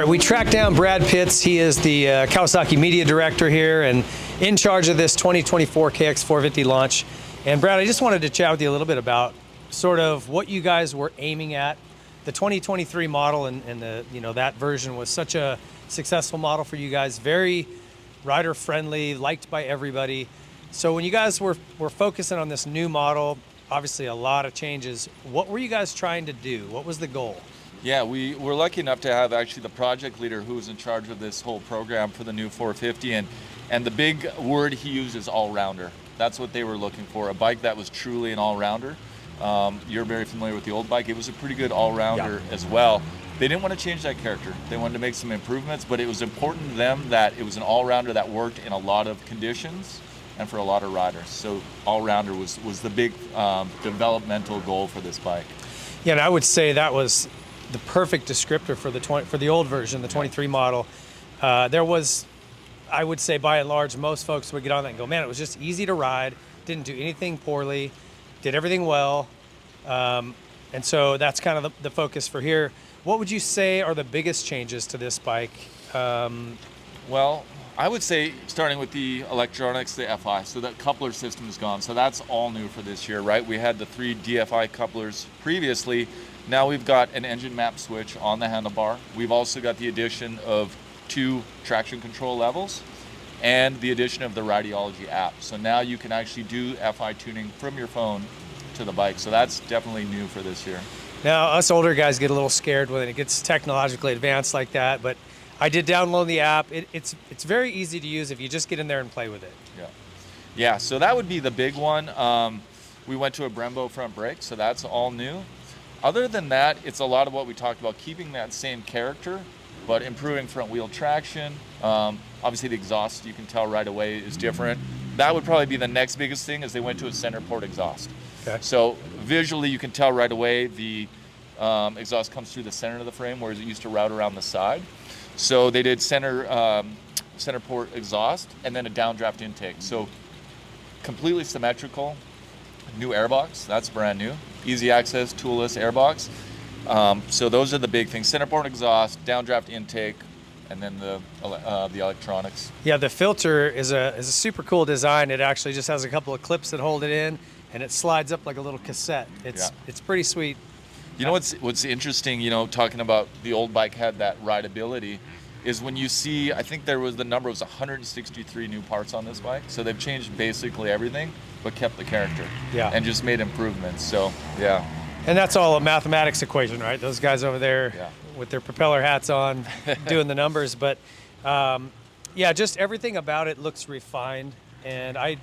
We tracked down Brad Pitts. He is the Kawasaki media director here and in charge of this 2024 KX450 launch. And Brad, I just wanted to chat with you a little bit about sort of what you guys were aiming at. The 2023 model and the, that version was such a successful model for you guys, very rider friendly, liked by everybody. So when you guys were focusing on this new model, obviously a lot of changes. What were you guys trying to do? What was the goal? Yeah, we were lucky enough to have actually the project leader who was in charge of this whole program for the new 450, and the big word he used is all-rounder. That's what they were looking for, a bike that was truly an all-rounder. You're very familiar with the old bike. It was a pretty good all-rounder as well. They didn't want to change that character. They wanted to make some improvements, but it was important to them that it was an all-rounder that worked in a lot of conditions and for a lot of riders. So all-rounder was the big developmental goal for this bike. Yeah, and I would say that was the perfect descriptor for the old version, the 23 model. There was, I would say by and large, most folks would get on that and go, man, it was just easy to ride, didn't do anything poorly, did everything well. And so that's kind of the focus for here. What would you say are the biggest changes to this bike? Well, I would say starting with the electronics, the FI, so that coupler system is gone. So that's all new for this year, right? We had the 3 DFI couplers previously. Now we've got an engine map switch on the handlebar. We've also got the addition of 2 traction control levels and the addition of the Rideology app. So now you can actually do FI tuning from your phone to the bike. So that's definitely new for this year. Now us older guys get a little scared when it gets technologically advanced like that, but I did download the app. It's very easy to use if you just get in there and play with it. Yeah, so that would be the big one. We went to a Brembo front brake, so that's all new. Other than that, it's a lot of what we talked about, keeping that same character, but improving front wheel traction. Obviously the exhaust, you can tell right away, is different. That would probably be the next biggest thing, is they went to a center port exhaust. Okay. So visually you can tell right away the exhaust comes through the center of the frame, whereas it used to route around the side. So they did center port exhaust and then a downdraft intake. So completely symmetrical. New airbox, that's brand new. Easy access, toolless airbox. So those are the big things: center port exhaust, downdraft intake, and then the electronics. Yeah, the filter is a super cool design. It actually just has a couple of clips that hold it in, and it slides up like a little cassette. It's pretty sweet. You know what's interesting? Talking about the old bike had that rideability, is when you see, I think the number was 163 new parts on this bike. So they've changed basically everything, but kept the character. Yeah. And just made improvements. So yeah. And that's all a mathematics equation, right? Those guys over there with their propeller hats on doing the numbers. But just everything about it looks refined. And I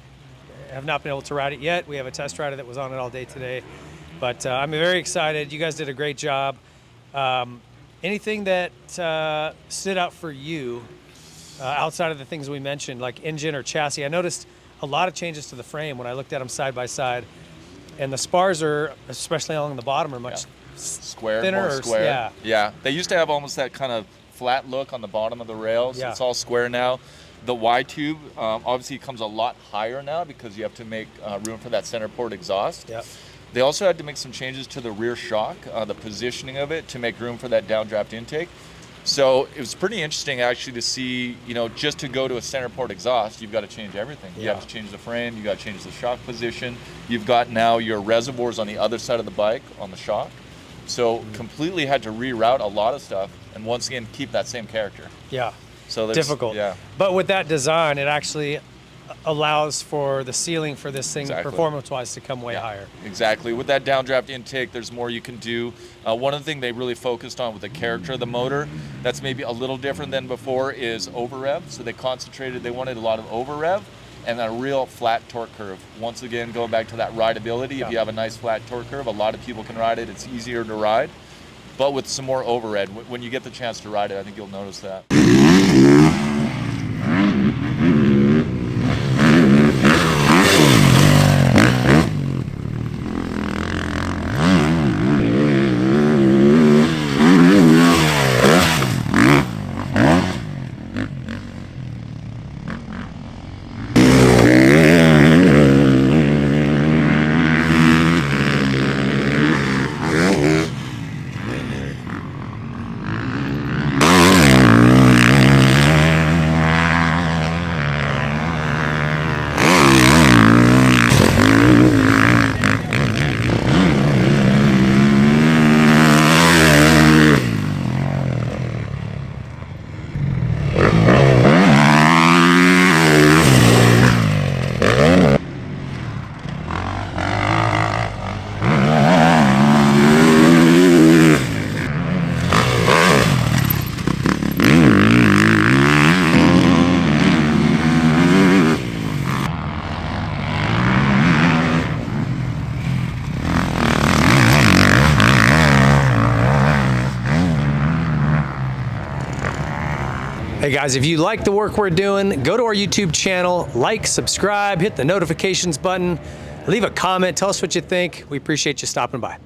have not been able to ride it yet. We have a test rider that was on it all day today. But I'm very excited. You guys did a great job. Anything that stood out for you outside of the things we mentioned, like engine or chassis? I noticed a lot of changes to the frame when I looked at them side by side. And the spars are, especially along the bottom, are much thinner. More square. Yeah. They used to have almost that kind of flat look on the bottom of the rails. It's all square now. The Y-tube obviously comes a lot higher now because you have to make room for that center port exhaust. Yeah. They also had to make some changes to the rear shock, the positioning of it, to make room for that downdraft intake. So it was pretty interesting actually to see, just to go to a center port exhaust, you've got to change everything. You have to change the frame, you got to change the shock position. You've got now your reservoirs on the other side of the bike on the shock. So completely had to reroute a lot of stuff and once again keep that same character. Yeah. So difficult. Yeah. But with that design, it actually allows for the ceiling for this thing performance-wise to come way higher. Exactly. With that downdraft intake, there's more you can do. One of the things they really focused on with the character of the motor that's maybe a little different than before is over rev. So they wanted a lot of over rev and a real flat torque curve. Once again, going back to that rideability, if you have a nice flat torque curve, a lot of people can ride it. It's easier to ride. but with some more overhead. When you get the chance to ride it, I think you'll notice that. Hey guys, if you like the work we're doing, go to our YouTube channel, like, subscribe, hit the notifications button, leave a comment, tell us what you think. We appreciate you stopping by.